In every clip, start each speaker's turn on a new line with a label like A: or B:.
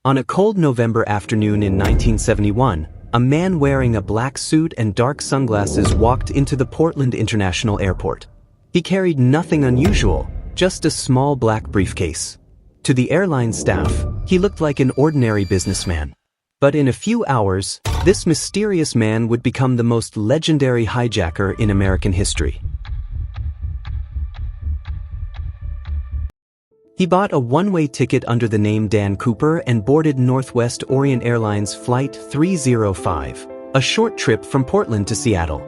A: On a cold November afternoon in 1971, a man wearing a black suit and dark sunglasses walked into the Portland International Airport. He carried nothing unusual, just a small black briefcase. To the airline staff, he looked like an ordinary businessman. But in a few hours, this mysterious man would become the most legendary hijacker in American history. He bought a one-way ticket under the name Dan Cooper and boarded Northwest Orient Airlines Flight 305, a short trip from Portland to Seattle.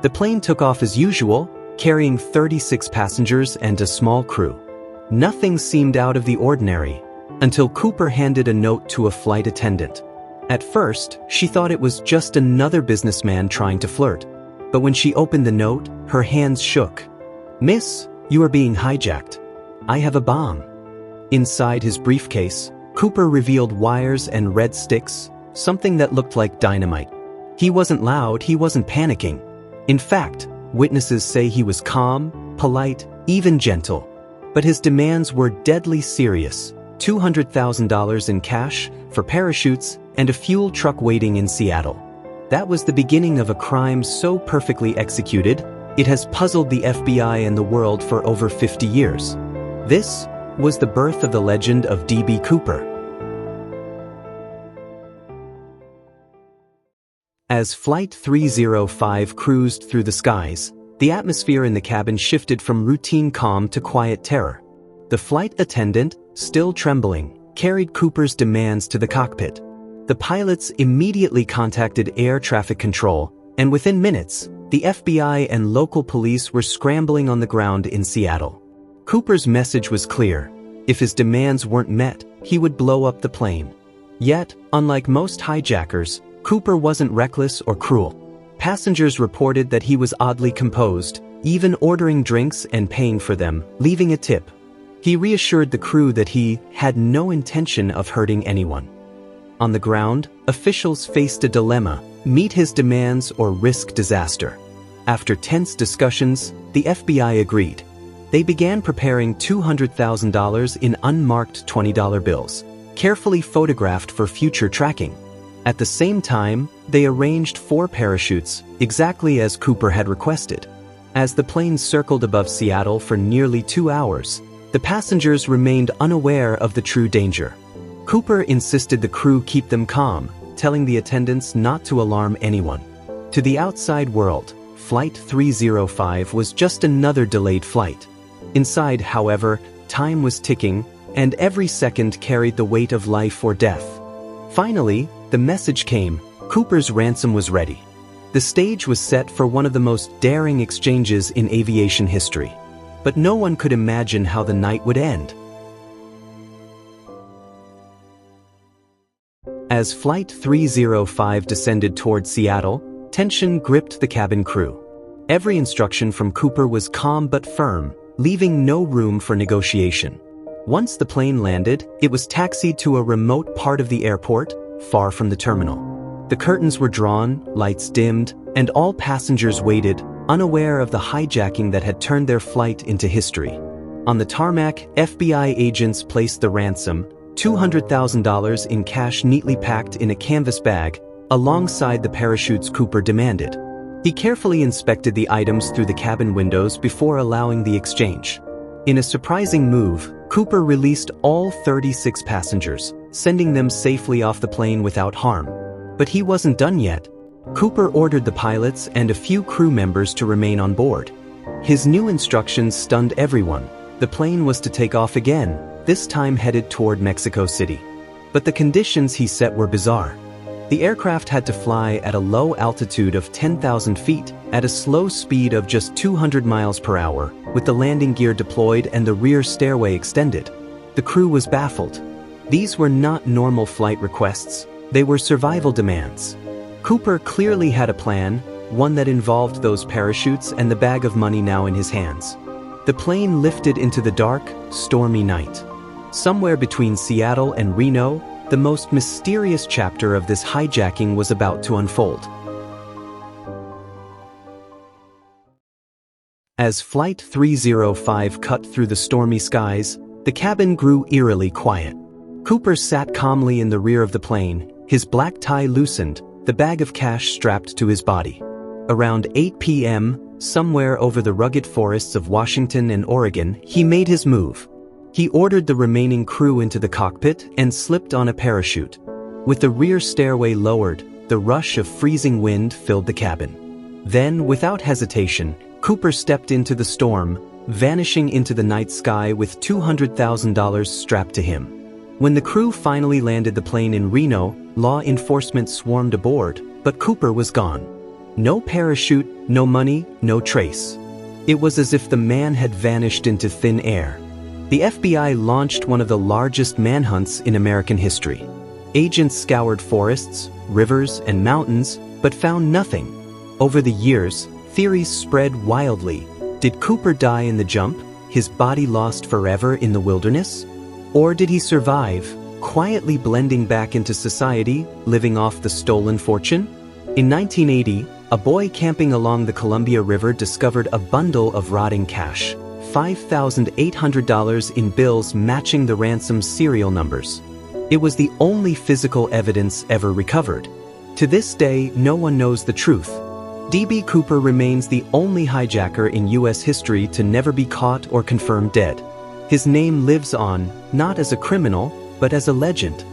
A: The plane took off as usual, carrying 36 passengers and a small crew. Nothing seemed out of the ordinary, until Cooper handed a note to a flight attendant. At first, she thought it was just another businessman trying to flirt. But when she opened the note, her hands shook. "Miss, you are being hijacked. I have a bomb." Inside his briefcase, Cooper revealed wires and red sticks, something that looked like dynamite. He wasn't loud, he wasn't panicking. In fact, witnesses say he was calm, polite, even gentle. But his demands were deadly serious: $200,000 in cash, for parachutes, and a fuel truck waiting in Seattle. That was the beginning of a crime so perfectly executed, it has puzzled the FBI and the world for over 50 years. This was the birth of the legend of D.B. Cooper. As Flight 305 cruised through the skies, the atmosphere in the cabin shifted from routine calm to quiet terror. The flight attendant, still trembling, carried Cooper's demands to the cockpit. The pilots immediately contacted air traffic control, and within minutes, the FBI and local police were scrambling on the ground in Seattle. Cooper's message was clear: if his demands weren't met, he would blow up the plane. Yet, unlike most hijackers, Cooper wasn't reckless or cruel. Passengers reported that he was oddly composed, even ordering drinks and paying for them, leaving a tip. He reassured the crew that he had no intention of hurting anyone. On the ground, officials faced a dilemma: meet his demands or risk disaster. After tense discussions, the FBI agreed. They began preparing $200,000 in unmarked $20 bills, carefully photographed for future tracking. At the same time, they arranged 4 parachutes, exactly as Cooper had requested. As the plane circled above Seattle for nearly 2 hours, the passengers remained unaware of the true danger. Cooper insisted the crew keep them calm, telling the attendants not to alarm anyone. To the outside world, Flight 305 was just another delayed flight. Inside, however, time was ticking, and every second carried the weight of life or death. Finally, the message came: Cooper's ransom was ready. The stage was set for one of the most daring exchanges in aviation history. But no one could imagine how the night would end. As Flight 305 descended toward Seattle, tension gripped the cabin crew. Every instruction from Cooper was calm but firm, leaving no room for negotiation. Once the plane landed, it was taxied to a remote part of the airport, far from the terminal. The curtains were drawn, lights dimmed, and all passengers waited, unaware of the hijacking that had turned their flight into history. On the tarmac, FBI agents placed the ransom, $200,000 in cash neatly packed in a canvas bag, alongside the parachutes Cooper demanded. He carefully inspected the items through the cabin windows before allowing the exchange. In a surprising move, Cooper released all 36 passengers, sending them safely off the plane without harm. But he wasn't done yet. Cooper ordered the pilots and a few crew members to remain on board. His new instructions stunned everyone. The plane was to take off again, this time headed toward Mexico City. But the conditions he set were bizarre. The aircraft had to fly at a low altitude of 10,000 feet, at a slow speed of just 200 miles per hour, with the landing gear deployed and the rear stairway extended. The crew was baffled. These were not normal flight requests, they were survival demands. Cooper clearly had a plan, one that involved those parachutes and the bag of money now in his hands. The plane lifted into the dark, stormy night. Somewhere between Seattle and Reno, the most mysterious chapter of this hijacking was about to unfold. As Flight 305 cut through the stormy skies, the cabin grew eerily quiet. Cooper sat calmly in the rear of the plane, his black tie loosened, the bag of cash strapped to his body. Around 8 p.m., somewhere over the rugged forests of Washington and Oregon, he made his move. He ordered the remaining crew into the cockpit and slipped on a parachute. With the rear stairway lowered, the rush of freezing wind filled the cabin. Then, without hesitation, Cooper stepped into the storm, vanishing into the night sky with $200,000 strapped to him. When the crew finally landed the plane in Reno, law enforcement swarmed aboard, but Cooper was gone. No parachute, no money, no trace. It was as if the man had vanished into thin air. The FBI launched one of the largest manhunts in American history. Agents scoured forests, rivers, and mountains, but found nothing. Over the years, theories spread wildly. Did Cooper die in the jump, his body lost forever in the wilderness? Or did he survive, quietly blending back into society, living off the stolen fortune? In 1980, a boy camping along the Columbia River discovered a bundle of rotting cash, $5,800 in bills matching the ransom's serial numbers. It was the only physical evidence ever recovered. To this day, no one knows the truth. D.B. Cooper remains the only hijacker in U.S. history to never be caught or confirmed dead. His name lives on, not as a criminal, but as a legend.